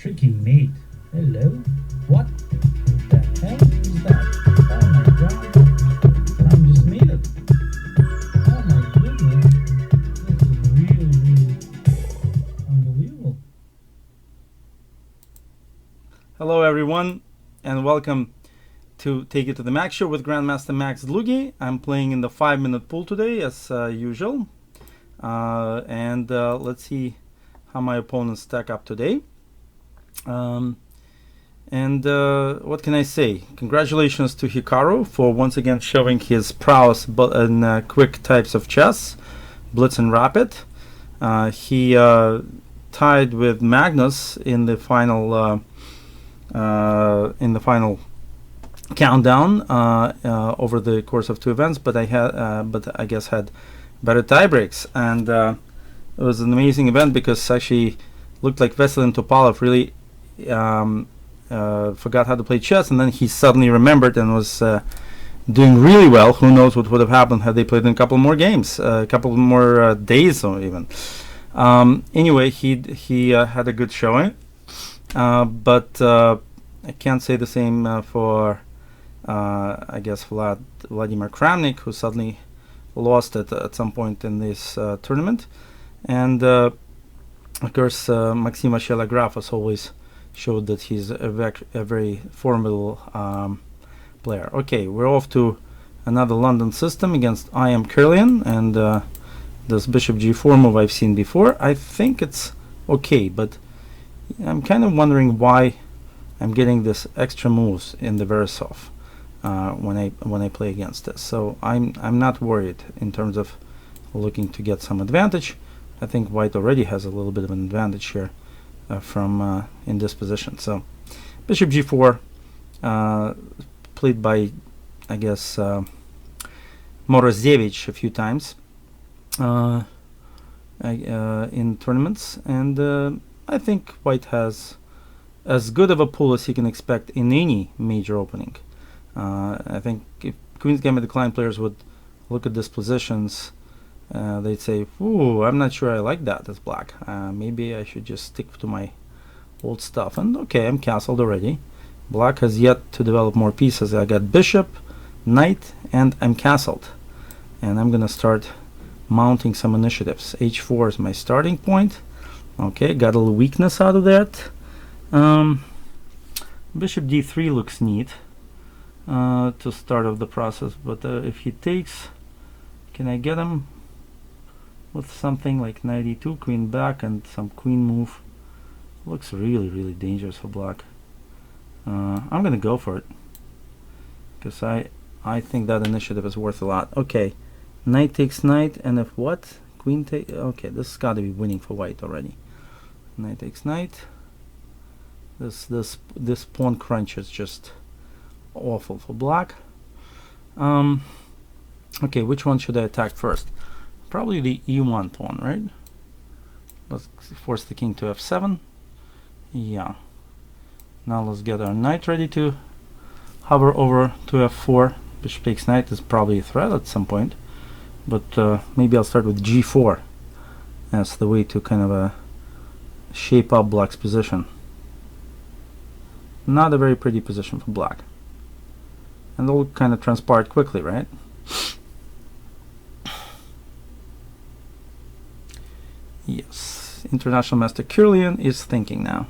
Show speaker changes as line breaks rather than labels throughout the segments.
Tricky mate. Hello? What the hell is that? Oh my god. I'm just made it. Oh my goodness. This is really, really unbelievable.
Hello everyone and welcome to Take It to the Max Show with Grandmaster Max Dlugy. I'm playing in the 5-minute pool today as usual. And let's see how my opponents stack up today. What can I say? Congratulations to Hikaru for once again showing his prowess in quick types of chess, Blitz and Rapid. He tied with Magnus in the final countdown over the course of two events, but I guess had better tie breaks, and it was an amazing event because actually looked like Veselin Topalov really forgot how to play chess, and then he suddenly remembered and was doing really well. Who knows what would have happened had they played in a couple more games, a couple more days or even. Anyway, he had a good showing, but I can't say the same for I guess Vladimir Kramnik, who suddenly lost it at some point in this tournament, and of course Maxim Shelagrafos always showed that he's a very formidable player. Okay, we're off to another London system against I Am Kirlian, and this bishop g4 move I've seen before. I think it's okay, but I'm kind of wondering why I'm getting this extra moves in the Verisov when I play against this. So I'm not worried in terms of looking to get some advantage. I think White already has a little bit of an advantage here from in this position. So bishop g4 played by I guess Morozevich a few times in tournaments, and I think White has as good of a pool as he can expect in any major opening. I think if Queen's Gambit Decline players would look at these positions, they'd say, "Ooh, I'm not sure I like that as black. Maybe I should just stick to my old stuff." And okay, I'm castled already. Black has yet to develop more pieces. I got bishop, knight, and I'm castled. And I'm gonna start mounting some initiatives. H4 is my starting point. Okay, got a little weakness out of that. Bishop d3 looks neat to start off the process, but if he takes, can I get him with something like knight e2, queen back, and some queen move? Looks really dangerous for black. I'm gonna go for it because I think that initiative is worth a lot. Okay, knight takes knight, and if what, queen take. Okay, this has got to be winning for white already. Knight takes knight. This pawn crunch is just awful for black. Okay, which one should I attack first? Probably the e1 pawn, right? Let's force the king to f7. Yeah. Now let's get our knight ready to hover over to f4. Bishop takes knight is probably a threat at some point, but maybe I'll start with g4 as the way to kind of shape up black's position. Not a very pretty position for black, and they'll kind of transpire quickly, right? Yes, International Master Kirlian is thinking now,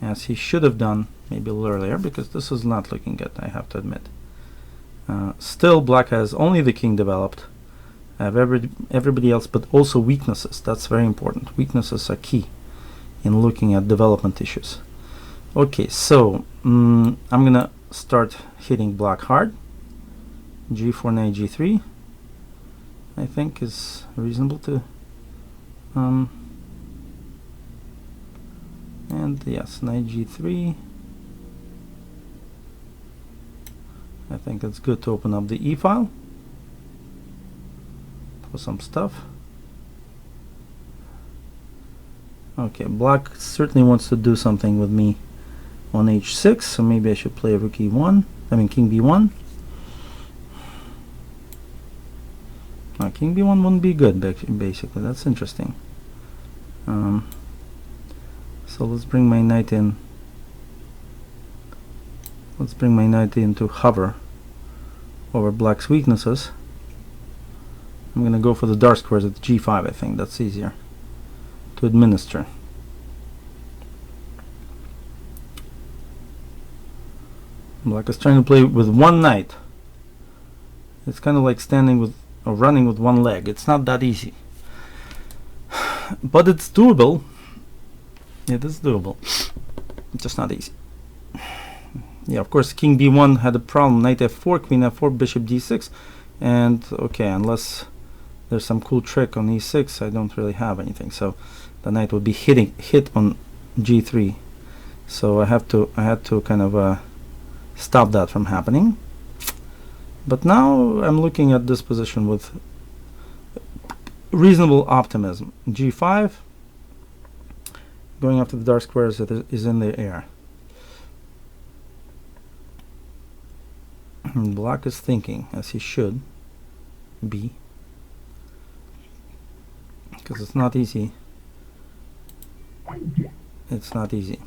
as he should have done maybe a little earlier, because this is not looking good, I have to admit. Still, black has only the king developed. I have everybody else, but also weaknesses. That's very important. Weaknesses are key in looking at development issues. Okay, so I'm gonna start hitting black hard. g4, knight g3 I think is reasonable to and yes, knight g3. I think it's good to open up the e file for some stuff. Okay, black certainly wants to do something with me on h6, so maybe I should play rook e1, I mean king b1. King b1 wouldn't be good, basically. That's interesting. So let's bring my knight in. Let's bring my knight in to hover over black's weaknesses. I'm gonna go for the dark squares at g5. I think that's easier to administer. Black is trying to play with one knight. It's kind of like standing with or running with one leg. It's not that easy, but it's doable. It is doable. It's just not easy. Yeah, of course, king b1 had a problem. Knight f4, queen f4, bishop d6, and okay, unless there's some cool trick on e6, I don't really have anything. So the knight would be hit on g3. So I had to kind of stop that from happening. But now I'm looking at this position with reasonable optimism. g5, going after the dark squares is in the air. Black is thinking, as he should be, because it's not easy. It's not easy.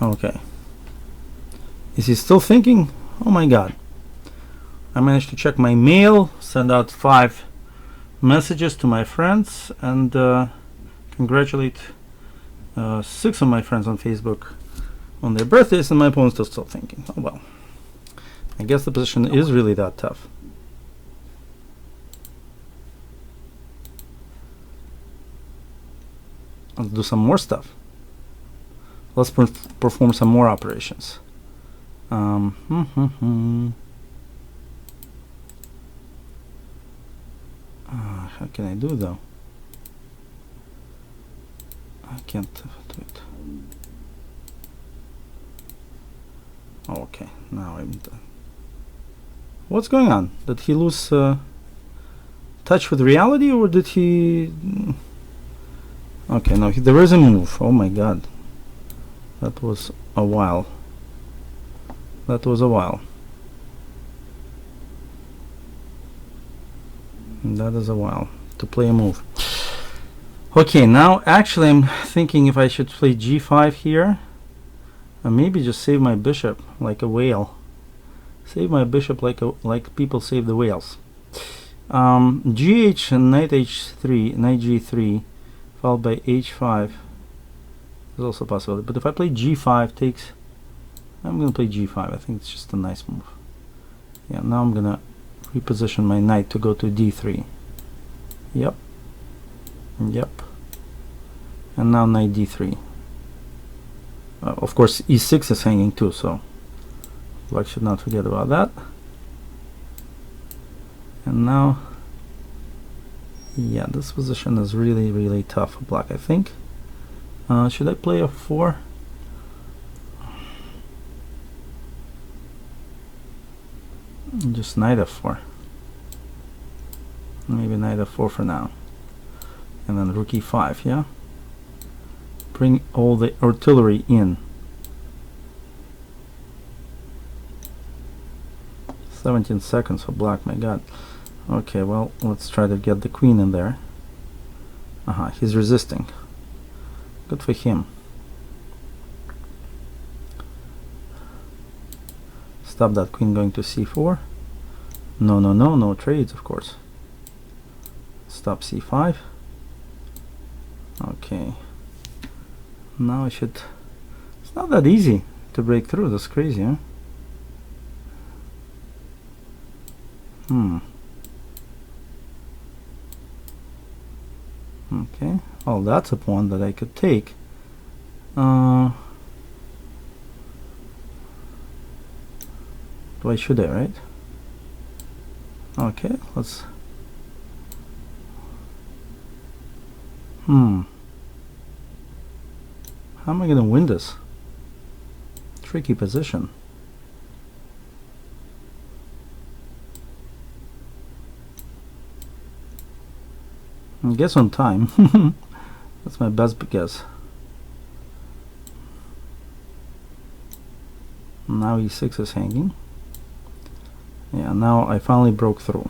Okay. Is he still thinking? Oh my god. I managed to check my mail, send out 5 messages to my friends, and congratulate 6 of my friends on Facebook on their birthdays, and my opponent's still thinking. Oh well. I guess the position is really that tough. Let's do some more stuff. Let's perform some more operations. How can I do though? I can't do it. Okay, now I'm done. What's going on? Did he lose touch with reality, or did he? Okay, no, there is a move. Oh my god. That was a while. That was a while. That is a while to play a move. Okay, now actually I'm thinking if I should play g5 here, and maybe just save my bishop like a whale. Save my bishop like people save the whales. Gh and knight h3, knight g3, followed by h5. There's also a possibility, but if I play g5 takes, I'm gonna play g5. I think it's just a nice move. Yeah, now I'm gonna reposition my knight to go to d3. Yep, and now knight d3. Of course e6 is hanging too, so black should not forget about that. And now, yeah, this position is really tough for black, I think. Should I play f4? Just knight f4. Maybe knight f4 for now. And then rook e5, yeah? Bring all the artillery in. 17 seconds for black, my god. Okay, well, let's try to get the queen in there. He's resisting. Good for him. Stop that queen going to c4. No trades, of course. Stop c5. Okay. Now I should... It's not that easy to break through. That's crazy, huh? Okay. Well, that's a pawn that I could take. Why should I, right? Okay, let's... How am I going to win this? Tricky position. I guess on time. That's my best guess. Now e6 is hanging. Yeah, now I finally broke through.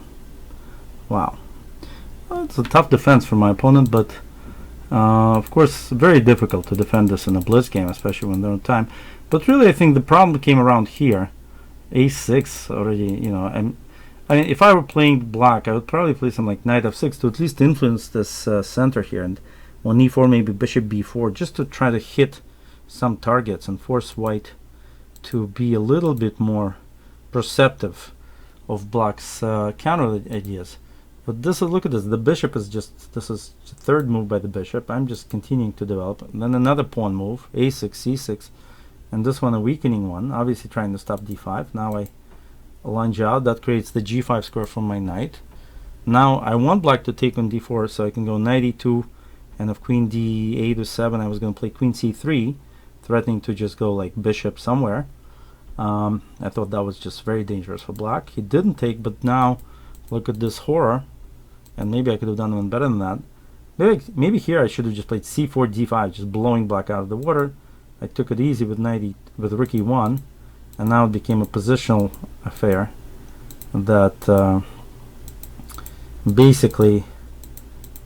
Wow. Well, it's a tough defense for my opponent, but of course very difficult to defend this in a blitz game, especially when they're on time. But really I think the problem came around here. a6 already, you know, I mean, if I were playing black, I would probably play something like knight f6 to at least influence this center here, and on e4 maybe bishop b4, just to try to hit some targets and force white to be a little bit more perceptive of black's counter ideas. But this is, look at this, the bishop is just, this is the third move by the bishop. I'm just continuing to develop. And then another pawn move, a6, c6, and this one a weakening one, obviously trying to stop d5. Now I lunge out, that creates the g5 square from my knight. Now I want black to take on d4, so I can go knight e2, and if queen d8 or 7, I was going to play queen c3, threatening to just go like bishop somewhere. I thought that was just very dangerous for black. He didn't take, but now look at this horror, and maybe I could have done even better than that. Maybe here I should have just played c4 d5, just blowing black out of the water. I took it easy with with rook e1, and now it became a positional affair that basically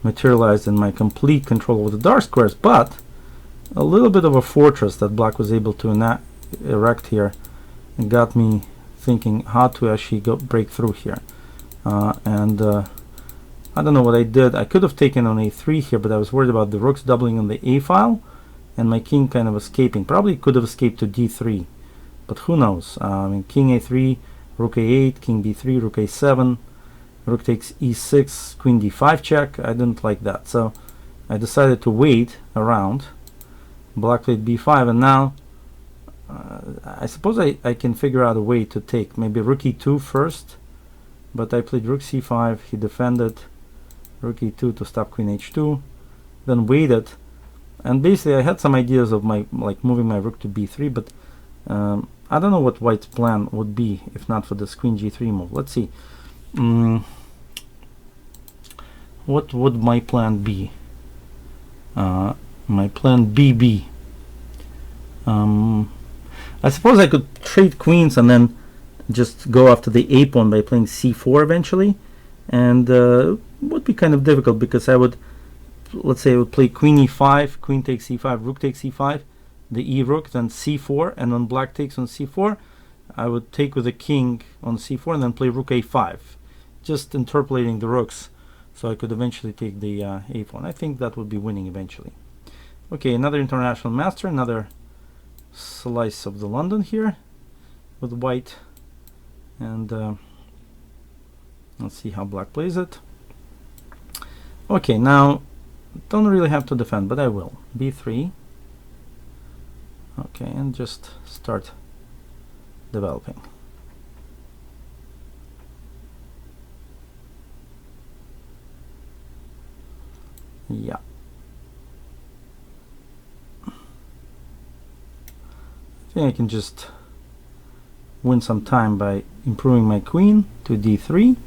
materialized in my complete control over the dark squares, but a little bit of a fortress that black was able to erect here and got me thinking how to actually break through here. I don't know what I did. I could have taken on a3 here, but I was worried about the rooks doubling on the a file and my king kind of escaping. Probably could have escaped to d3, but who knows. I mean, king a3, rook a8, king b3, rook a7, rook takes e6, queen d5 check. I didn't like that, so I decided to wait around. Black played b5, and now I suppose I can figure out a way to take maybe rook e2 first, but I played rook c5, he defended, rook e2 to stop queen h2, then waited, and basically I had some ideas of my moving my rook to b3, but I don't know what white's plan would be if not for this queen g3 move. Let's see. What would my plan be? My plan B. I suppose I could trade queens and then just go after the a pawn by playing c4 eventually, and would be kind of difficult because I would, let's say I would play queen e5, queen takes c5, rook takes c5, the e rook, then c4, and when black takes on c4, I would take with the king on c4 and then play rook a5, just interpolating the rooks so I could eventually take the a pawn. I think that would be winning eventually. Okay, another international master, another slice of the London here with white, and let's see how black plays it. Okay, now don't really have to defend, but I will. b3. Okay, and just start developing. Yeah. I think I can just win some time by improving my queen to d3.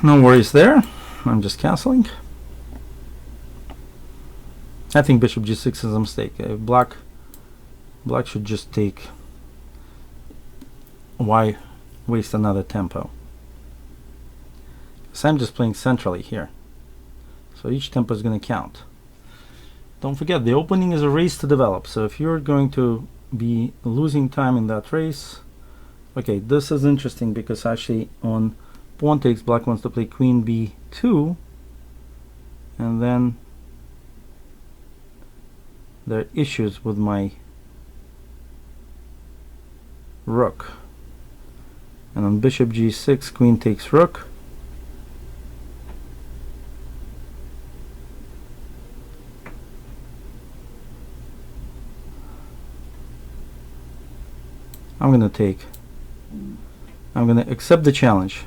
No worries there. I'm just castling. I think bishop g6 is a mistake. Black should just take. Why waste another tempo? So I'm just playing centrally here, so each tempo is going to count. Don't forget, the opening is a race to develop, so if you're going to be losing time in that race. Okay, this is interesting because actually on pawn takes, black wants to play queen b2, and then there are issues with my rook, and on bishop g6, queen takes rook. I'm going to take. I'm going to accept the challenge.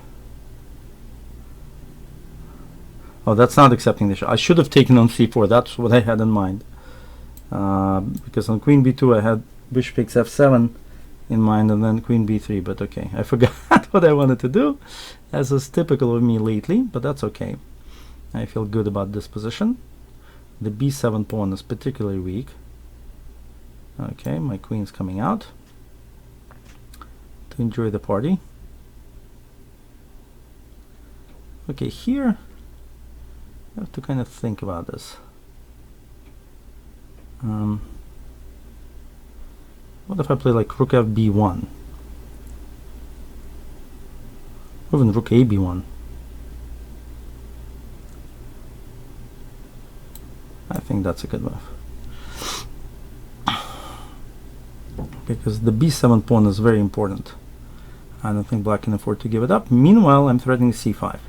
Oh, that's not accepting the challenge. I should have taken on c4. That's what I had in mind. because on queen b2 I had bishop takes f7 in mind, and then queen b3, but okay, I forgot what I wanted to do, as is typical of me lately, but that's okay. I feel good about this position. The b7 pawn is particularly weak. Okay, my queen's coming out to enjoy the party. Okay, here I have to kind of think about this. What if I play like rook fb1? Or even rook ab1? I think that's a good move. Because the b7 pawn is very important. I don't think black can afford to give it up. Meanwhile, I'm threatening c5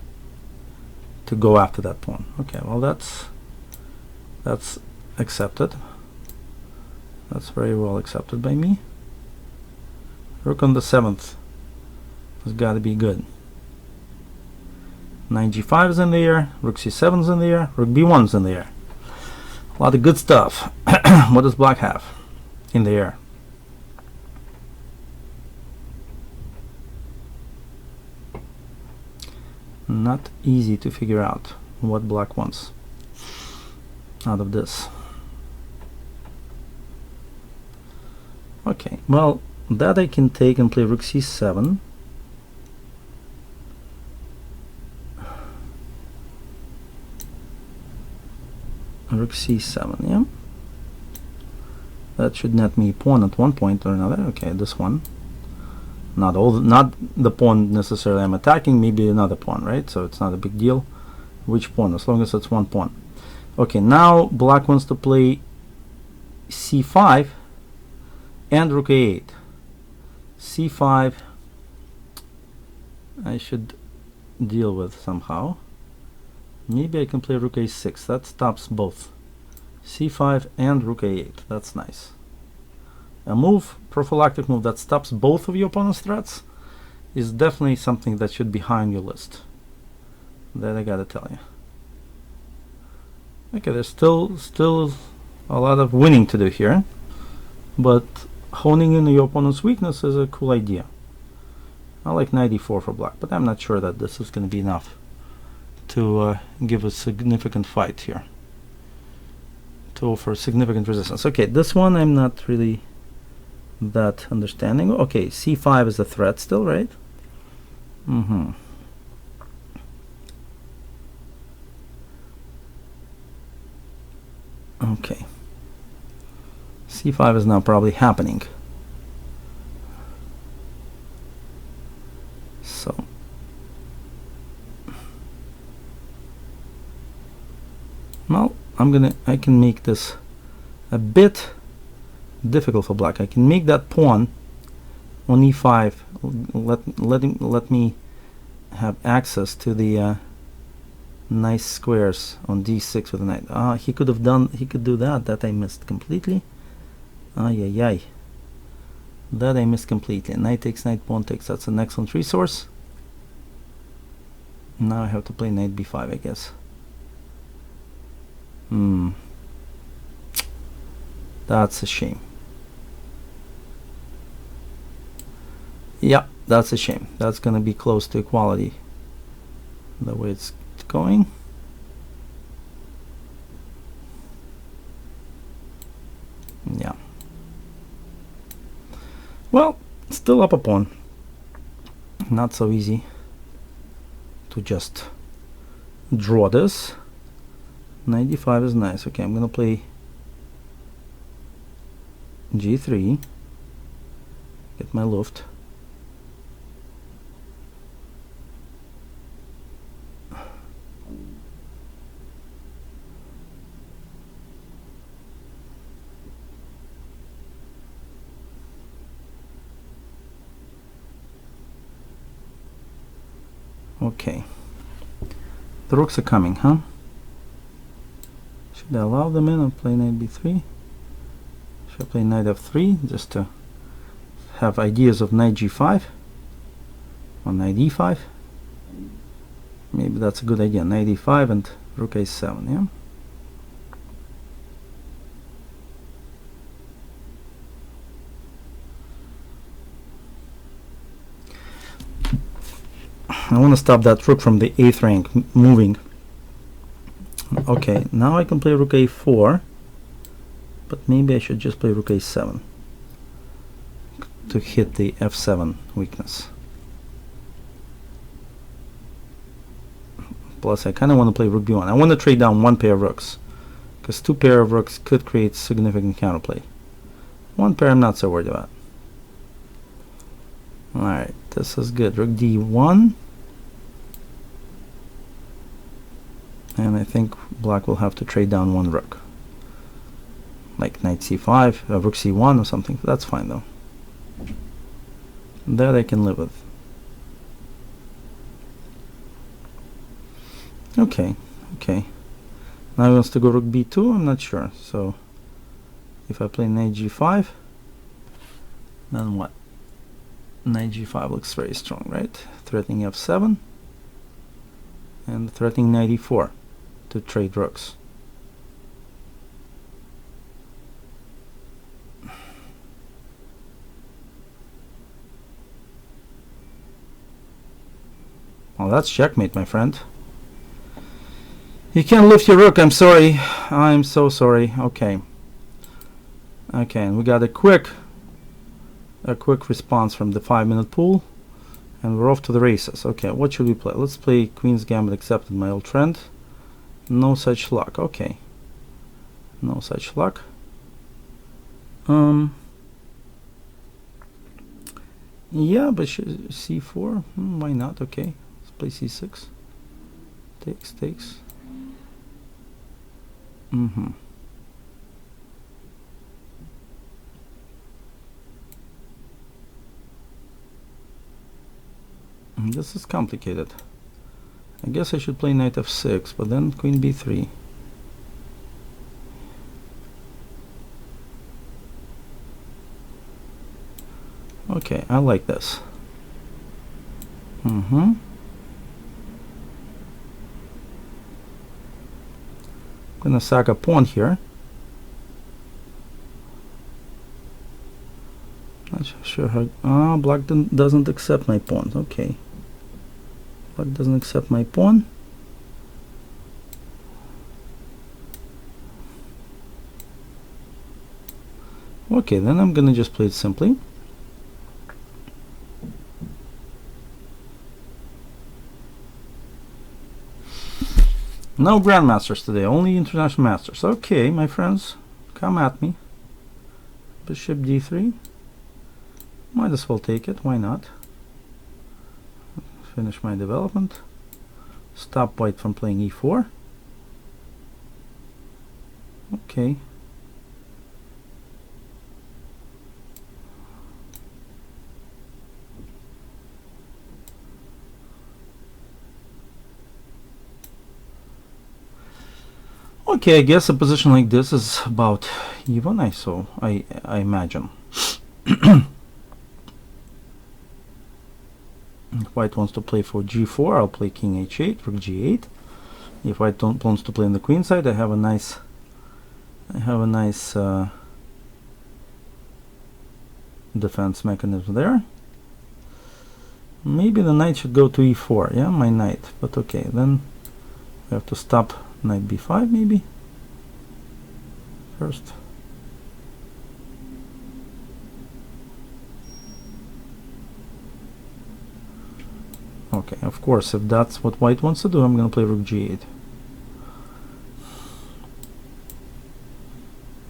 to go after that pawn. Okay, well that's accepted. That's very well accepted by me. Rook on the 7th has got to be good. Knight g5 is in the air, rook c7 is in the air, rook b1 is in the air. A lot of good stuff. What does black have in the air? Not easy to figure out what black wants out of this. Okay, well, that I can take and play rook c7. Rook c7, yeah. That should net me a pawn at one point or another. Okay, this one. Not the pawn necessarily I'm attacking, maybe another pawn, right? So it's not a big deal which pawn, as long as it's one pawn. Okay, now black wants to play c5 and rook a8. c5 I should deal with somehow. Maybe I can play rook a6. That stops both c5 and rook a8. That's nice. A move, prophylactic move that stops both of your opponent's threats is definitely something that should be high on your list. That I gotta tell you. Okay, there's still a lot of winning to do here, but honing in your opponent's weakness is a cool idea. I like knight e4 for black, but I'm not sure that this is going to be enough to give a significant fight here, to offer significant resistance. Okay, this one I'm not really that understanding. Okay, c5 is a threat still, right? Okay, c5 is now probably happening. So well, I can make this a bit difficult for black. I can make that pawn on e5 let me have access to the nice squares on d6 with a knight. He could do that I missed completely. That I missed completely. Knight takes, knight, pawn takes. That's an excellent resource. Now I have to play knight b5, I guess. That's a shame. Yeah, that's a shame. That's gonna be close to equality the way it's going. Yeah. Well, still up a pawn. Not so easy to just draw this. Knight d5 is nice. Okay, I'm gonna play g3, get my luft. Okay, the rooks are coming, huh? Should I allow them in and play knight b3? Should I play knight f3 just to have ideas of knight g5 or knight e5? Maybe that's a good idea. Knight e5 and rook a7, yeah? I want to stop that rook from the 8th rank moving. Okay, now I can play rook a4, but maybe I should just play rook a7 to hit the f7 weakness. Plus, I kind of want to play rook b1. I want to trade down one pair of rooks, because two pair of rooks could create significant counterplay. One pair I'm not so worried about. Alright, this is good. Rook d1. And I think black will have to trade down one rook. Like knight c5, rook c1 or something. That's fine though. That I can live with. Okay, okay. Now he wants to go rook b2, I'm not sure. So if I play knight g5, then what? Knight g5 looks very strong, right? Threatening f7 and threatening knight e4 to trade rooks. Well, that's checkmate, my friend. You can't lift your rook, I'm sorry. I'm so sorry. Okay. Okay, and we got a quick response from the 5-minute pool, and we're off to the races. Okay, what should we play? Let's play Queen's Gambit, accepted my old trend. No such luck. Okay, no such luck. Yeah, but c4, why not? Okay, let's play c6. Takes. This is complicated. I guess I should play knight f6, but then queen b3. Okay, I like this. Gonna sack a pawn here. Not sure how. Black doesn't accept my pawn. Okay. Black doesn't accept my pawn. Okay, then I'm gonna just play it simply. No grandmasters today, only international masters. Okay, my friends, come at me. Bishop d3. Might as well take it, why not? Finish my development. Stop white from playing e4. Okay. Okay, I guess a position like this is about even, I imagine. If white wants to play for g4, I'll play king h8 for g8. If white wants to play on the queen side, I have a nice defense mechanism there. Maybe the knight should go to e4, yeah, my knight. But okay, then we have to stop knight b5 maybe first. Okay, of course, if that's what white wants to do, I'm gonna play rook g8.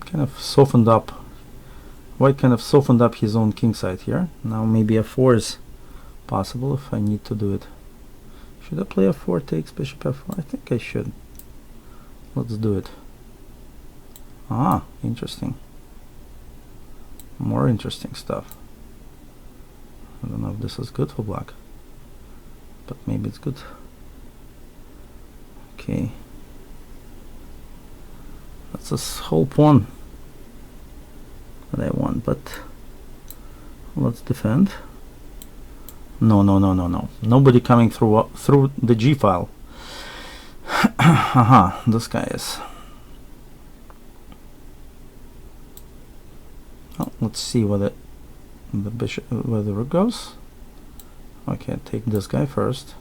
Kind of softened up. White kind of softened up his own king side here. Now maybe f4 is possible if I need to do it. Should I play f4 takes bishop f4? I think I should. Let's do it. Ah, interesting. More interesting stuff. I don't know if this is good for black, but maybe it's good. Okay. That's this whole pawn that I want, but let's defend. No. Nobody coming through the G file. Aha, this guy is. Oh, let's see where the rook goes. Okay, take this guy first.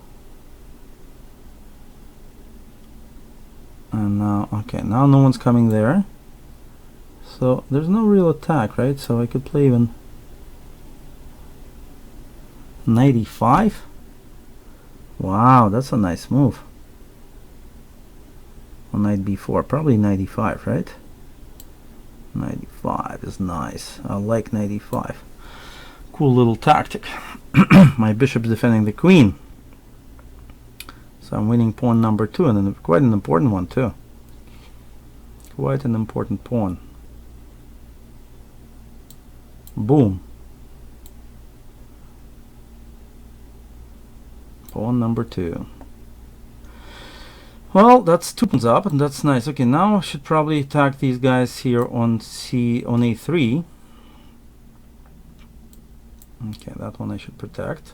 now, okay, now no one's coming there. So there's no real attack, right? So I could play even knight e5. Wow, that's a nice move. On knight b4, probably knight e5, right? Knight e5 is nice. I like knight e5. Cool little tactic. My bishop's defending the queen. So I'm winning pawn number 2, and then quite an important one too. Quite an important pawn. Boom. Pawn number 2. Well, that's 2 pawns up, and that's nice. Okay, now I should probably attack these guys here on a3. Okay, that one I should protect.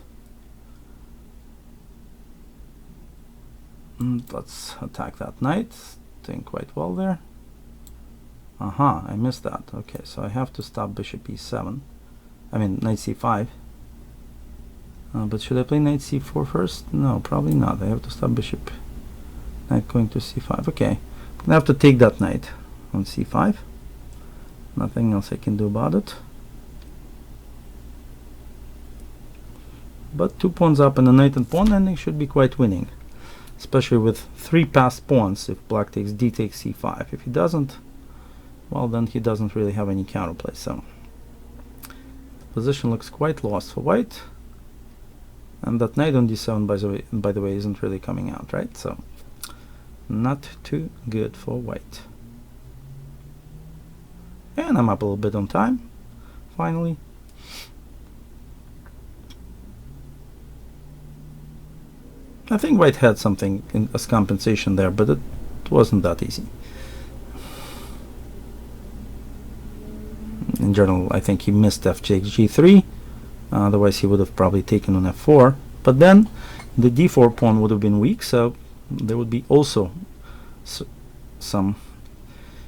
Let's attack that knight. Doing quite well there. Aha, I missed that. Okay, so I have to stop bishop e7. I mean, knight c5. But should I play knight c4 first? No, probably not. I have to stop bishop. Knight going to c5. Okay, I'm gonna have to take that knight on c5. Nothing else I can do about it. But 2 pawns up and a knight and pawn ending should be quite winning, especially with 3 passed pawns. If black takes d takes c5. If he doesn't, well, then he doesn't really have any counterplay. So the position looks quite lost for white, and that knight on d7, by the way, isn't really coming out, right? So not too good for white. And I'm up a little bit on time finally. I think white had something as compensation there, but it wasn't that easy. In general, I think he missed f takes g3. Otherwise, he would have probably taken on f4. But then the d4 pawn would have been weak, so there would be also some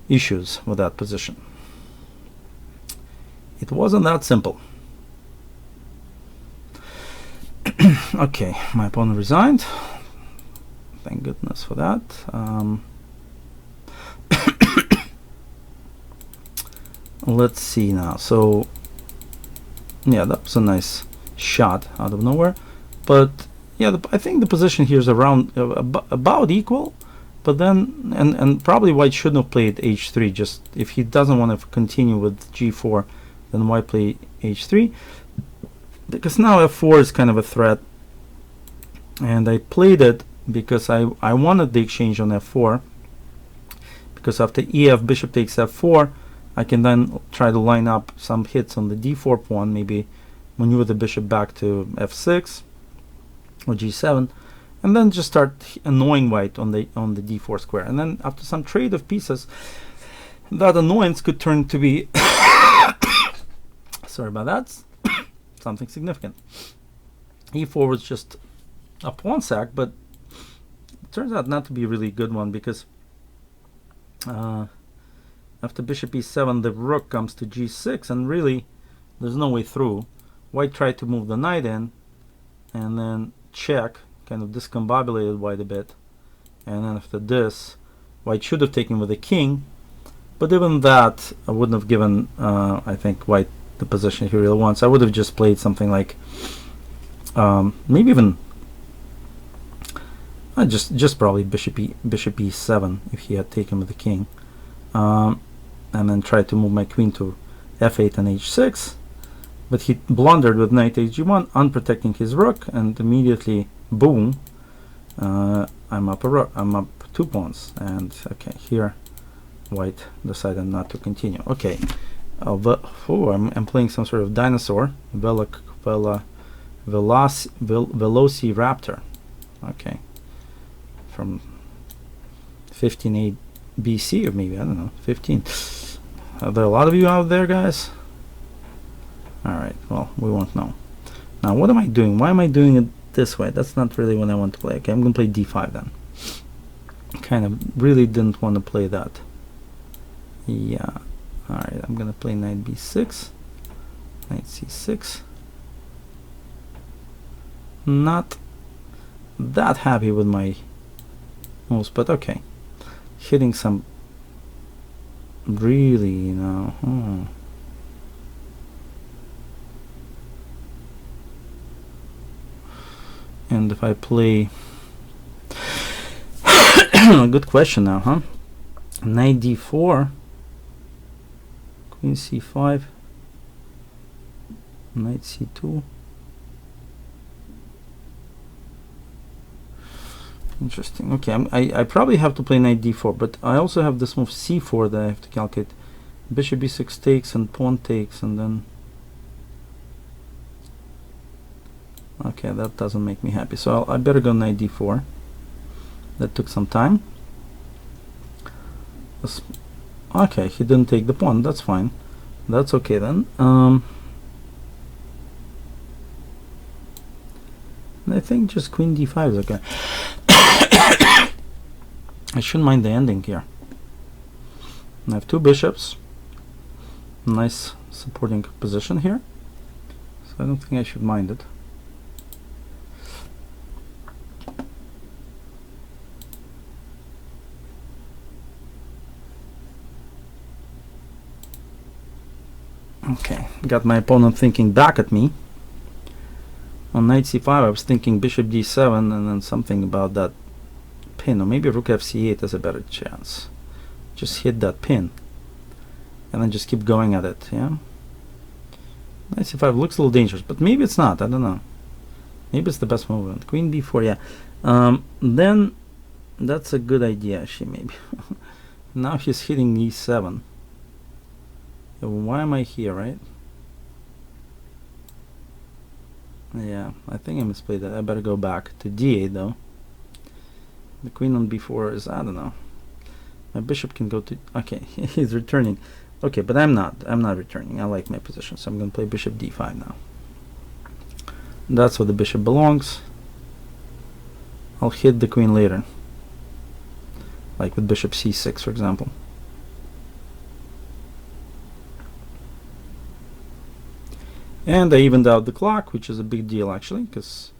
issues with that position. It wasn't that simple. Okay, my opponent resigned. Thank goodness for that. Let's see now. So yeah, that was a nice shot out of nowhere, but yeah, I think the position here is around about equal. But then and probably white shouldn't have played h3. Just if he doesn't want to continue with g4, then white play h3, because now f4 is kind of a threat, and I played it because I wanted the exchange on f4, because after ef bishop takes f4, I can then try to line up some hits on the d4 pawn, maybe maneuver the bishop back to f6 or g7, and then just start annoying white on the d4 square. And then after some trade of pieces, that annoyance could turn to be sorry about that, something significant. e4 was just a pawn sack, but it turns out not to be a really good one, because after bishop e7, the rook comes to g6, and really there's no way through. White tried to move the knight in, and then check, kind of discombobulated white a bit, and then after this, white should have taken with the king, but even that I wouldn't have given, I think, white the position he really wants. I would have just played something like, maybe even just probably bishop e7 if he had taken with the king, and then tried to move my queen to f8 and h6, but he blundered with knight hg1, unprotecting his rook, and immediately, boom, I'm up 2 pawns. And okay, here white decided not to continue. Okay, I'm playing some sort of dinosaur, Velociraptor. Okay, from 15 BC, or maybe, I don't know, 15. Are there a lot of you out there, guys? Alright, well, we won't know. Now, what am I doing? Why am I doing it this way? That's not really what I want to play. Okay, I'm going to play d5 then. Kind of really didn't want to play that. Yeah. Alright, I'm going to play knight b6. Knight c6. Not that happy with my moves, but okay. hitting some really, you know. And if I play good question now, huh? Knight d4, queen c5, knight c2. Interesting. Okay, I probably have to play knight d4, but I also have this move c4 that I have to calculate. Bishop b6 takes and pawn takes, and then okay, that doesn't make me happy. So I better go knight d4. That took some time. Okay, he didn't take the pawn. That's fine. That's okay then. I think just queen d5 is okay. I shouldn't mind the ending here. I have two bishops. Nice supporting position here. So I don't think I should mind it. Okay, got my opponent thinking back at me. On knight c5 I was thinking bishop d7 and then something about that pin, or maybe rook fc8 has a better chance. Just hit that pin and then just keep going at it. Yeah, knight c5 looks a little dangerous, but maybe it's not. I don't know. Maybe it's the best movement. Queen b4, yeah. Then that's a good idea actually, maybe. Now he's hitting e7. Why am I here, right? Yeah, I think I misplayed that. I better go back to d8 though. The queen on b4 is, I don't know. My bishop can go to, okay, he's returning. Okay, but I'm not returning. I like my position, so I'm going to play bishop d5 now. That's where the bishop belongs. I'll hit the queen later, like with bishop c6, for example. And I evened out the clock, which is a big deal actually, because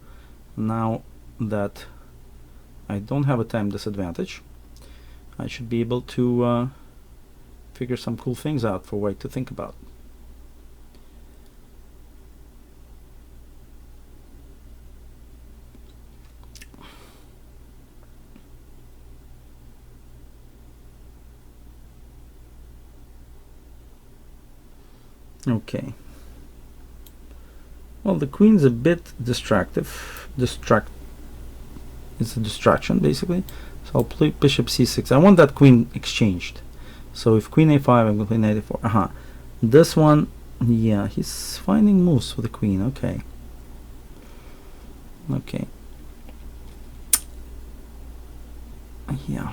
now that I don't have a time disadvantage, I should be able to figure some cool things out for white to think about. Okay. Well, the queen's a bit distractive. It's a distraction basically. So I'll play bishop c6. I want that queen exchanged. So if queen a5, I'm going to play knight a4. This one, yeah, he's finding moves for the queen. Okay. Okay. Yeah.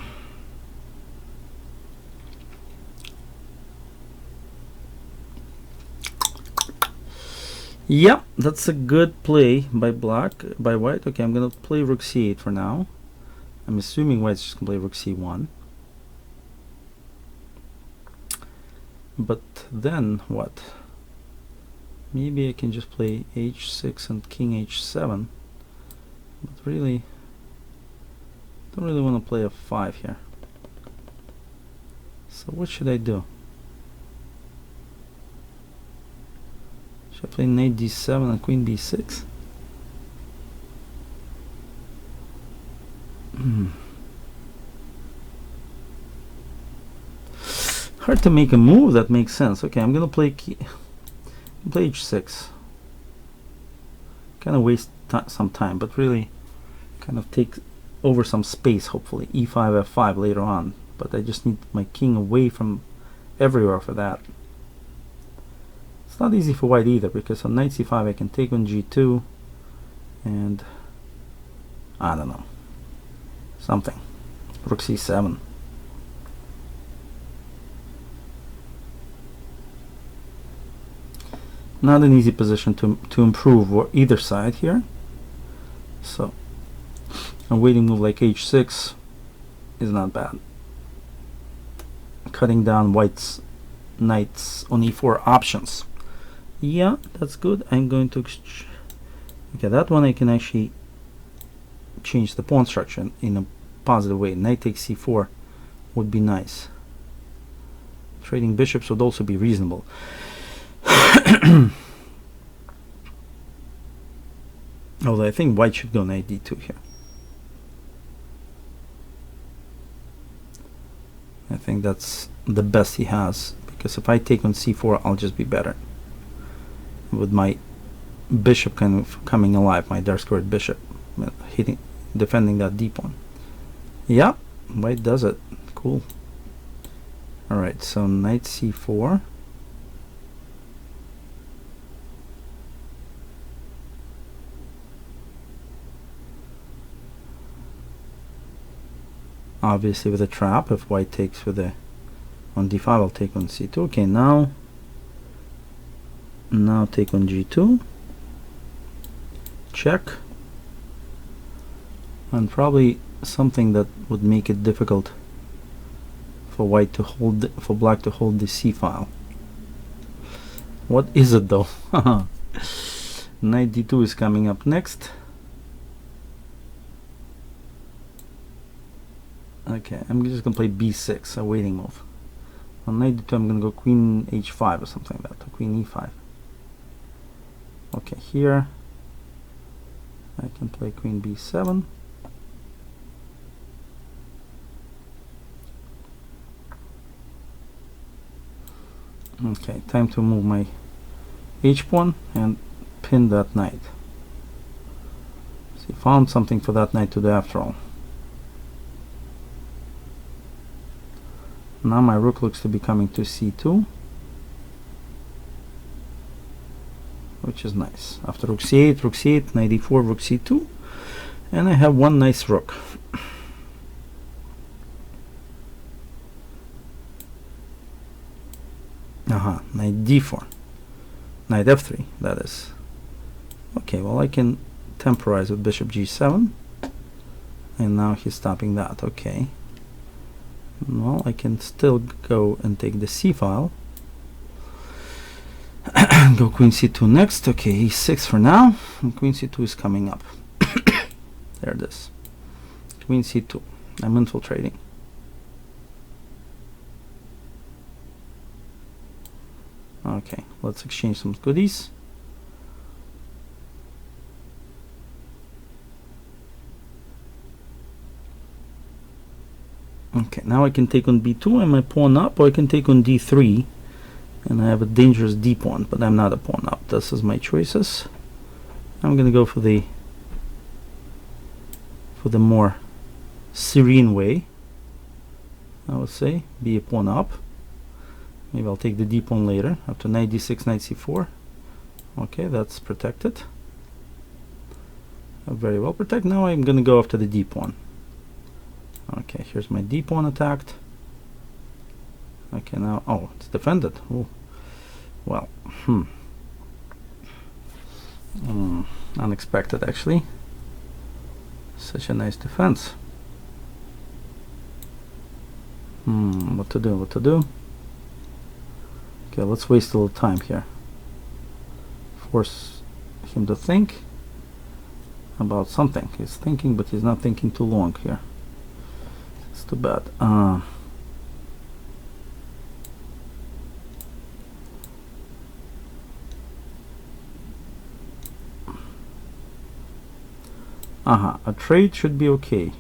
Yeah, that's a good play by white. Okay, I'm gonna play rook c8 for now. I'm assuming white's just gonna play rook c1. But then what? Maybe I can just play h6 and king h7. But really, don't really want to play f5 here. So what should I do? Should I play knight d7 and queen b6? Hard to make a move that makes sense. Okay, I'm gonna play h6. Kind of waste some time, but really kind of take over some space, hopefully. e5, f5 later on. But I just need my king away from everywhere for that. It's not easy for white either, because on knight c5 I can take on g2 and I don't know, something. Rook c7. Not an easy position to improve either side here. So a waiting move like h6 is not bad. Cutting down white's knights on e4 options. Yeah, that's good. I'm going to okay, that one I can actually change the pawn structure in a positive way. Knight takes c4 would be nice. Trading bishops would also be reasonable. Although I think white should go knight d2 here. I think that's the best he has, because if I take on c4, I'll just be better with my bishop kind of coming alive, my dark squared bishop, hitting, defending that d pawn. Yeah, white does it. Cool. All right, so knight c4. Obviously with a trap, if white takes with a on d5, I'll take on c2. Okay, now take on g2, check, and probably something that would make it difficult for white to hold, for black to hold the c file. What is it though? Knight d2 is coming up next. Okay, I'm just gonna play b6, a waiting move. On knight d2, I'm gonna go queen h5 or something like that, or queen e5. Okay, here I can play queen b7. Okay, time to move my h pawn and pin that knight. So he found something for that knight to do after all. Now my rook looks to be coming to c2, which is nice. After rook c8, knight e4, rook c2, and I have one nice rook. Knight d4, knight f3, that is. Okay, well I can temporize with bishop g7, and now he's stopping that. Okay. Well, I can still go and take the c file. Go queen c2 next. Okay, e6 for now, and queen c2 is coming up. There it is. Queen c2. I'm infiltrating. Okay, let's exchange some goodies. Okay, now I can take on b2 and my pawn up, or I can take on d3 and I have a dangerous d pawn, but I'm not a pawn up. This is my choices. I'm gonna go for the more serene way, I would say. Be a pawn up. Maybe I'll take the d pawn later after knight d6, knight c4. Okay, that's protected. Very well protected. Now I'm gonna go after the d pawn. Okay, here's my d pawn attacked. Okay, now, oh, it's defended. Oh, well, unexpected actually. Such a nice defense. What to do? What to do? Okay, let's waste a little time here. Force him to think about something. He's thinking, but he's not thinking too long here. It's too bad. A trade should be okay.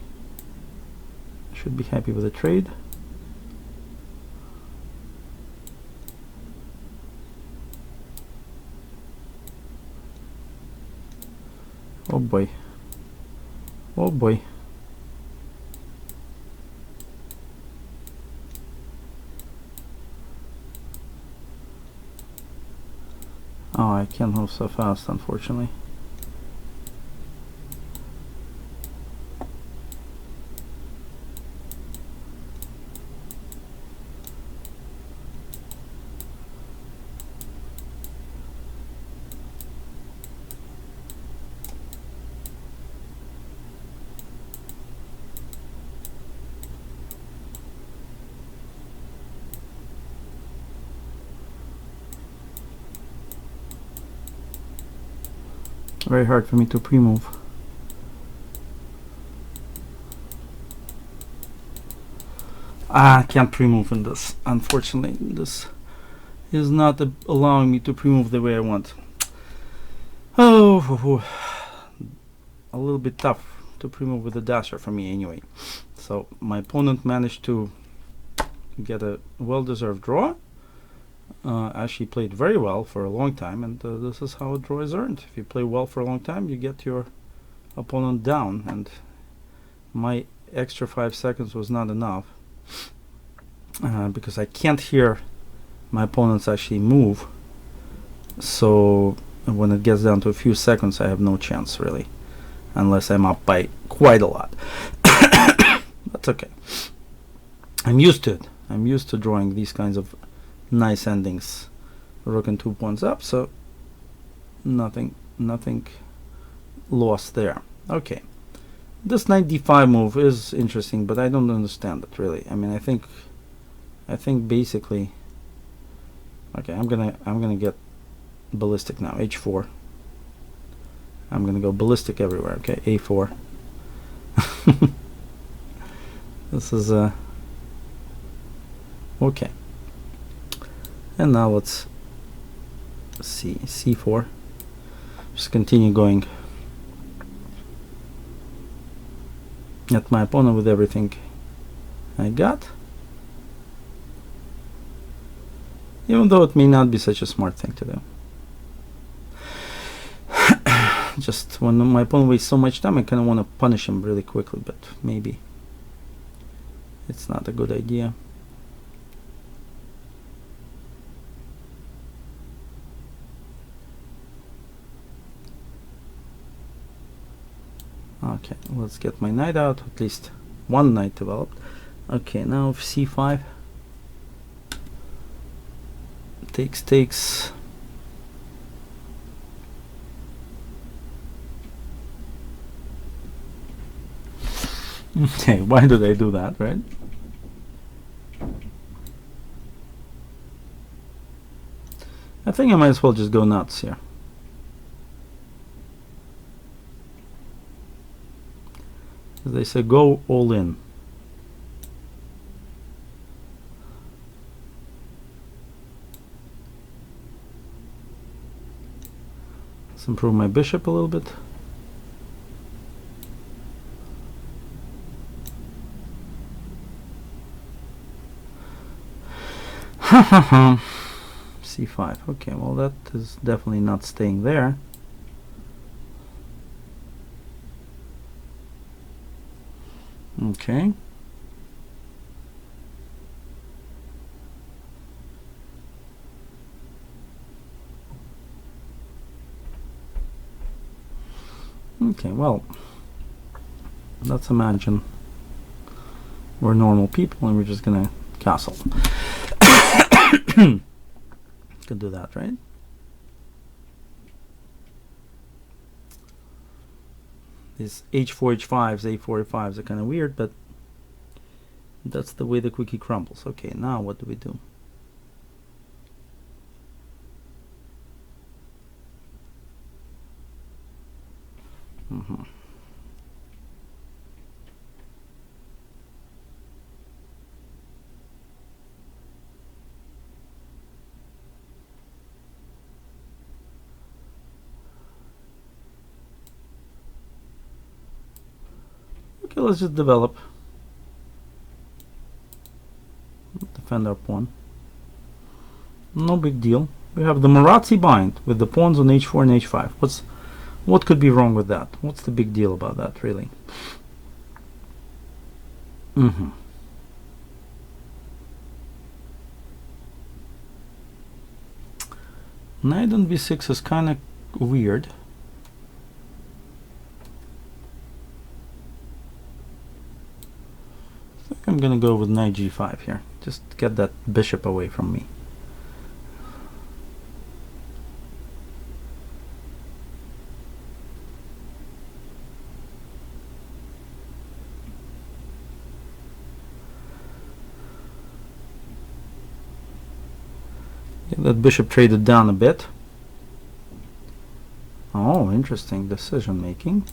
Should be happy with a trade. Oh boy. Oh boy. Oh, I can't move so fast, unfortunately. Very hard for me to pre-move. I can't pre-move in this. Unfortunately, this is not allowing me to pre-move the way I want. Oh, a little bit tough to pre-move with the dasher for me anyway. So my opponent managed to get a well-deserved draw. Actually played very well for a long time, and this is how a draw is earned. If you play well for a long time, you get your opponent down, and my extra 5 seconds was not enough because I can't hear my opponents actually move. So when it gets down to a few seconds, I have no chance really, unless I'm up by quite a lot. That's okay. I'm used to it. I'm used to drawing these kinds of nice endings. Rook and 2 pawns up, so nothing lost there. Okay, this knight d5 move is interesting, but I don't understand it really. I mean, I think basically, okay, I'm gonna get ballistic now. h4. I'm gonna go ballistic everywhere. Okay, a4. This is okay. And now let's see, c4. Just continue going at my opponent with everything I got, even though it may not be such a smart thing to do. Just when my opponent wastes so much time, I kind of want to punish him really quickly, but maybe it's not a good idea. Okay, let's get my knight out, at least one knight developed. Okay, now c5. Takes. Okay, why did I do that, right? I think I might as well just go nuts here. As they say, go all in. Let's improve my bishop a little bit. c5. Okay, well that is definitely not staying there. Okay. Okay, well, let's imagine we're normal people and we're just gonna castle. Could do that, right? These h4, h5s, a4, a5s are kind of weird, but that's the way the cookie crumbles. Okay, now what do we do? Okay, let's just develop. Defend our pawn. No big deal. We have the Marazzi bind with the pawns on h4 and h5. What could be wrong with that? What's the big deal about that, really? Knight on b6 is kind of weird. I think I'm gonna go with knight g5 here. Just get that bishop away from me. Get that bishop traded down a bit. Oh, interesting decision making.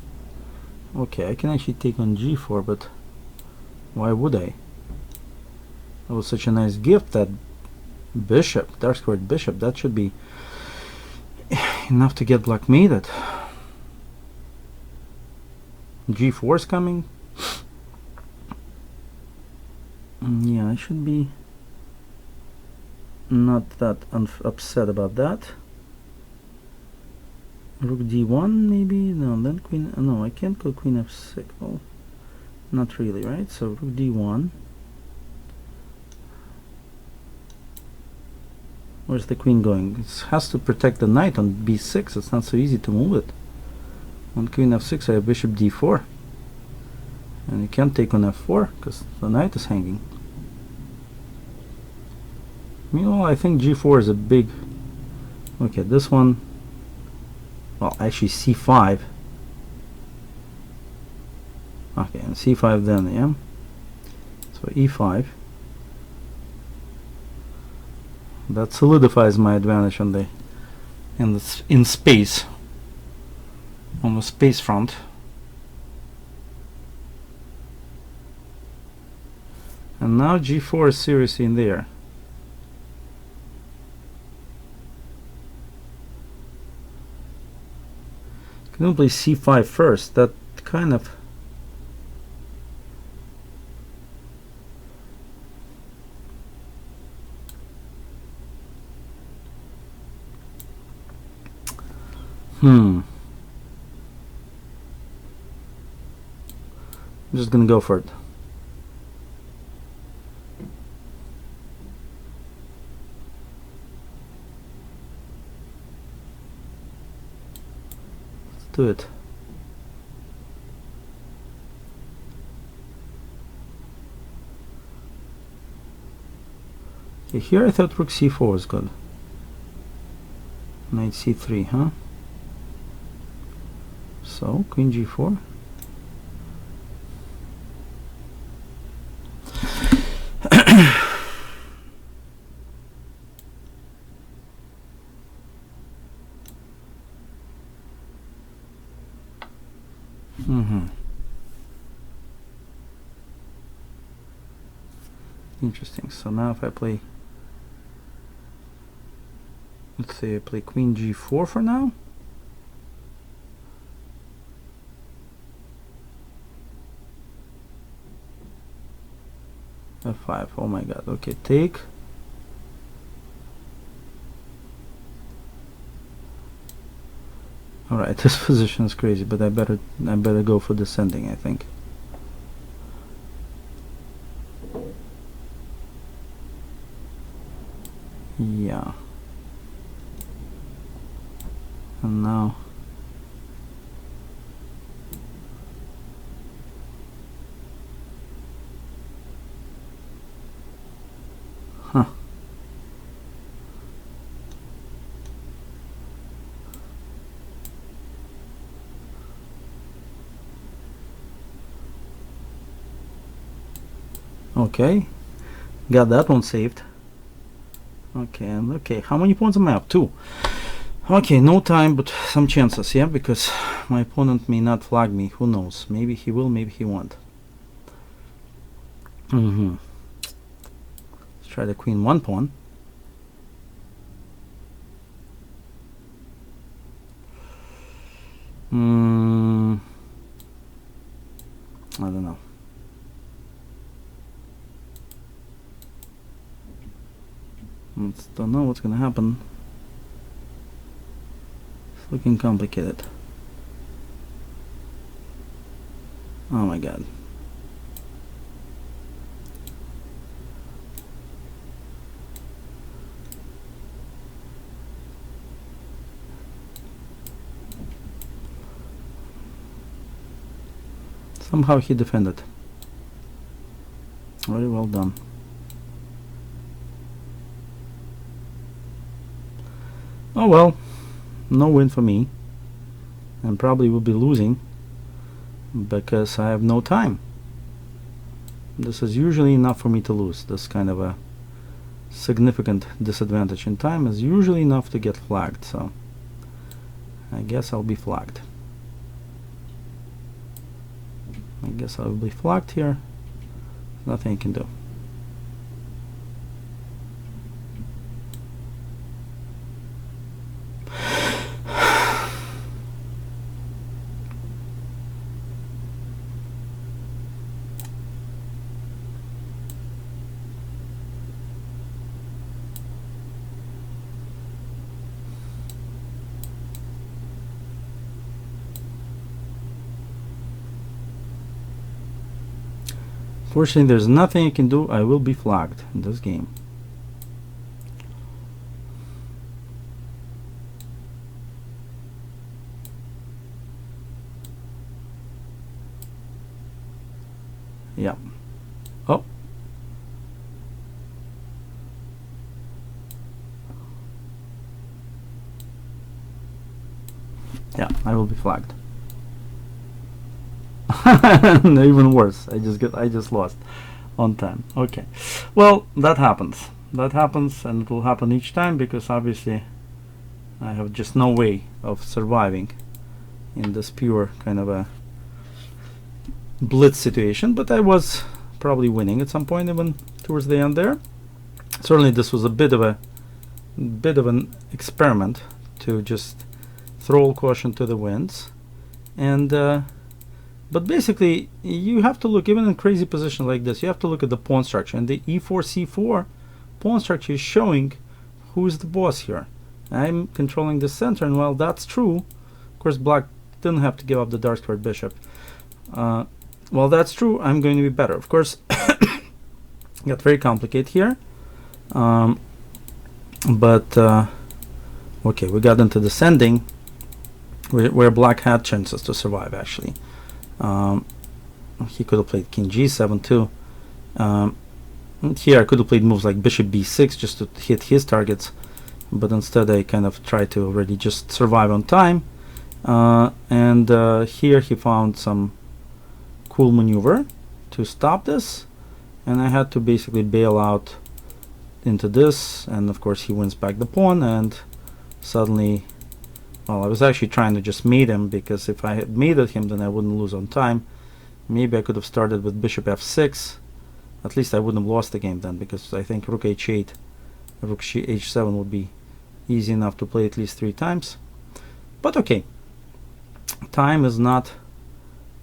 Okay, I can actually take on g4, but why would I? That was such a nice gift. That bishop, dark squared bishop, that should be enough to get black mated. G4 is coming. Yeah, I should be not that upset about that. Rook d1 maybe? No, then queen. No, I can't go queen f6. Well, not really, right? So rook d1. Where's the queen going? It has to protect the knight on b6. It's not so easy to move it. On queen f6 I have bishop d4. And you can't take on f4 because the knight is hanging. Meanwhile, I think g4 is a big... Okay, this one... Well, actually c5. Okay, and c5 then, yeah? So e5. That solidifies my advantage on the in space, on the space front. And now g4 is seriously in there. Can you play c5 first? That kind of... I'm just gonna go for it. Let's do it. Okay, here I thought rook c4 was good. Knight c3, huh? So, queen g4. Interesting. So now if I play, let's say I play queen g4 for now. f5. Oh my god. Okay, take. All right, this position is crazy, but I better go for descending, I think. Yeah. And now okay, got that one saved. Okay, and okay, how many pawns am I up? 2. Okay, no time, but some chances, yeah, because my opponent may not flag me. Who knows? Maybe he will, maybe he won't. Let's try the queen 1 pawn. I don't know. Don't know what's gonna happen. It's looking complicated. Oh my god. Somehow he defended. Very well done. Oh well, no win for me, and probably will be losing because I have no time. This is usually enough for me to lose. This kind of a significant disadvantage in time is usually enough to get flagged, so I guess I'll be flagged. I guess I'll be flagged here. Nothing I can do. Fortunately, there's nothing I can do. I will be flagged in this game. Yeah. Oh. Yeah, I will be flagged. Even worse. I just lost on time. Okay. Well, that happens. That happens, and it will happen each time because obviously I have just no way of surviving in this pure kind of a blitz situation. But I was probably winning at some point, even towards the end there. Certainly, this was a bit of an experiment to just throw all caution to the winds, and but basically you have to look, even in crazy position like this, you have to look at the pawn structure, and the e4 c4 pawn structure is showing who's the boss here. I'm controlling the center, and while that's true, of course black didn't have to give up the dark squared bishop. While that's true, I'm going to be better. Of course, got very complicated here, but okay, we got into descending where black had chances to survive actually. He could have played king g7 too. Here I could have played moves like bishop b6 just to hit his targets, but instead I kind of tried to already just survive on time. And here he found some cool maneuver to stop this, and I had to basically bail out into this, and of course he wins back the pawn, and suddenly, well, I was actually trying to just mate him, because if I had mated him then I wouldn't lose on time. Maybe I could have started with bishop f6. At least I wouldn't have lost the game then, because I think rook h8, rook h7 would be easy enough to play at least 3 times. But okay, time is not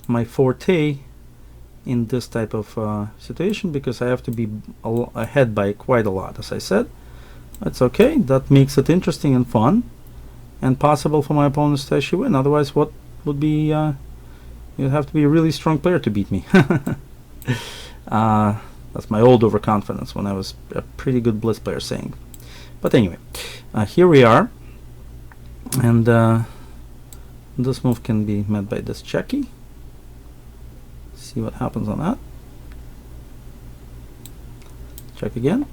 my forte in this type of situation, because I have to be ahead by quite a lot, as I said. That's okay, that makes it interesting and fun, and possible for my opponents to actually win. Otherwise, what would be, you'd have to be a really strong player to beat me. That's my old overconfidence when I was a pretty good blitz player saying. But anyway, here we are, and this move can be met by this checky. See what happens on that. Check again.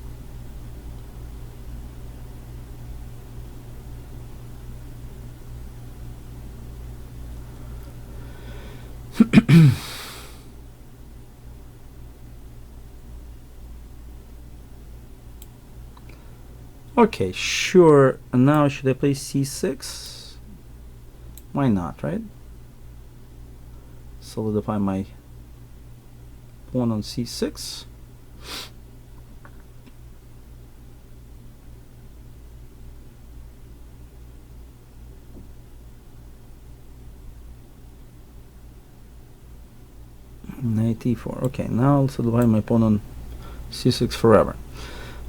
Okay, sure. And now should I play c6? Why not, right? Solidify my pawn on c6. Knight e4. Okay, now I'll solidify my pawn on c6 forever.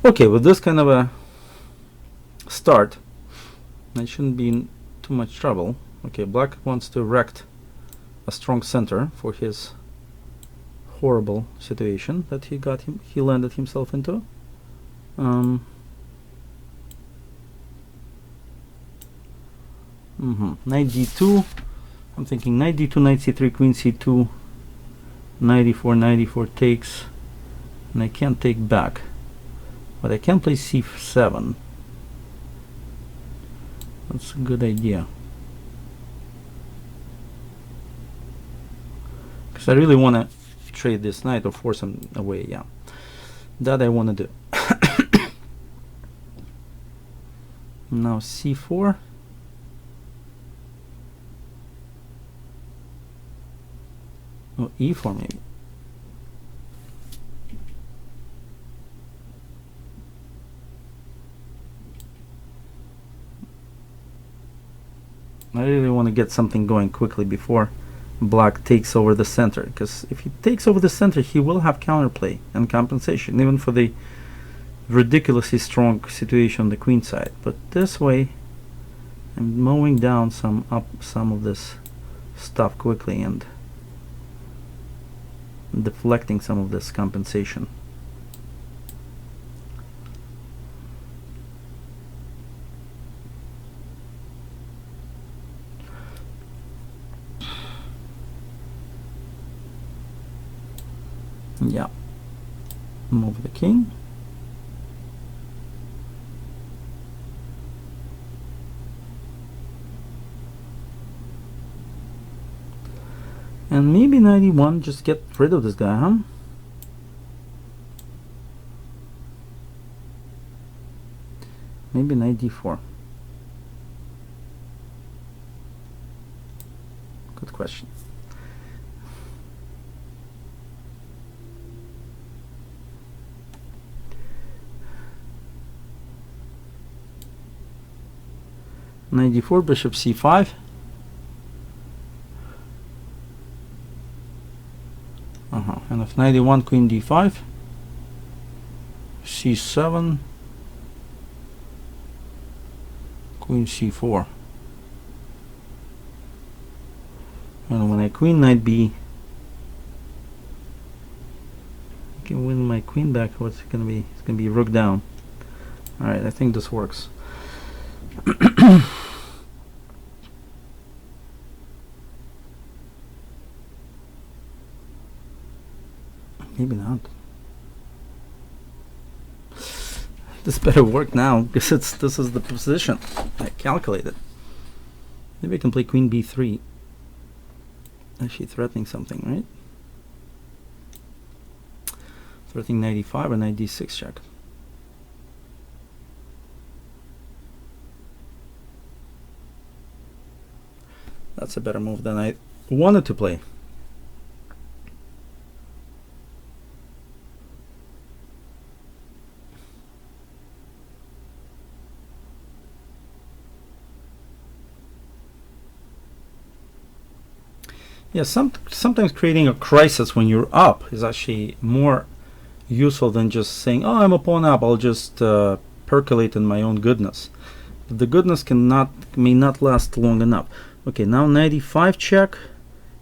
Okay, with this kind of a start, I shouldn't be in too much trouble. Okay, black wants to erect a strong center for his horrible situation that he landed himself into. Knight d2. I'm thinking knight d2, knight c3, queen c2, knight e4, knight e4 takes, and I can't take back, but I can play c7. That's a good idea, because I really want to trade this knight or force him away. Yeah, that I want to do. Now c4. Oh, e4 maybe. I really want to get something going quickly before black takes over the center, because if he takes over the center he will have counterplay and compensation, even for the ridiculously strong situation on the queen side. But this way I'm mowing down some of this stuff quickly, and deflecting some of this compensation. Yeah, move the king. And maybe 91, just get rid of this guy, huh? Maybe knight d4. Good question. Knight d4, bishop c5. And if 91, queen d5, c7, queen c4. And when I queen knight b, I can win my queen back. What's it gonna be? It's gonna be rook down. All right, I think this works. Maybe not. This better work now because this is the position I calculated. Maybe I can play queen b3. Actually threatening something, right? Threatening knight e5 or knight d6 check. That's a better move than I wanted to play. Yeah, sometimes creating a crisis when you're up is actually more useful than just saying, "Oh, I'm a pawn up. I'll just percolate in my own goodness." But the goodness may not last long enough. Okay, now knight e5 check,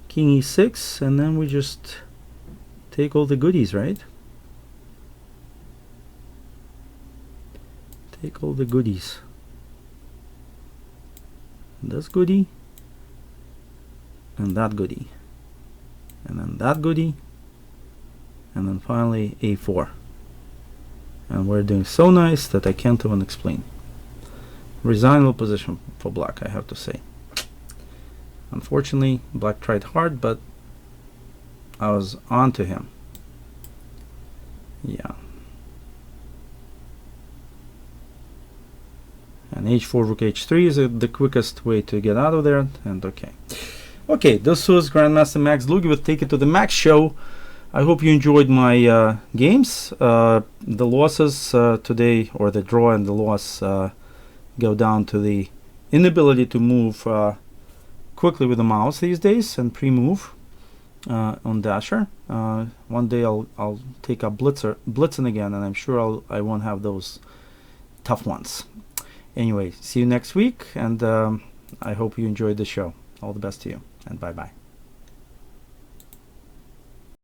king e6, and then we just take all the goodies, right? Take all the goodies. This goodie. And that goodie, and then that goodie, and then finally a4. And we're doing so nice that I can't even explain. Resignable position for black, I have to say. Unfortunately, black tried hard, but I was on to him. Yeah. And h4, rook h3 is the quickest way to get out of there, and okay. Okay, this was Grandmaster Max Dlugy with Take It to the Max show. I hope you enjoyed my games. The losses today, or the draw and the loss, go down to the inability to move quickly with the mouse these days and pre-move on Dasher. One day I'll take up Blitzen again, and I'm sure I won't have those tough ones. Anyway, see you next week, and I hope you enjoyed the show. All the best to you, and bye-bye.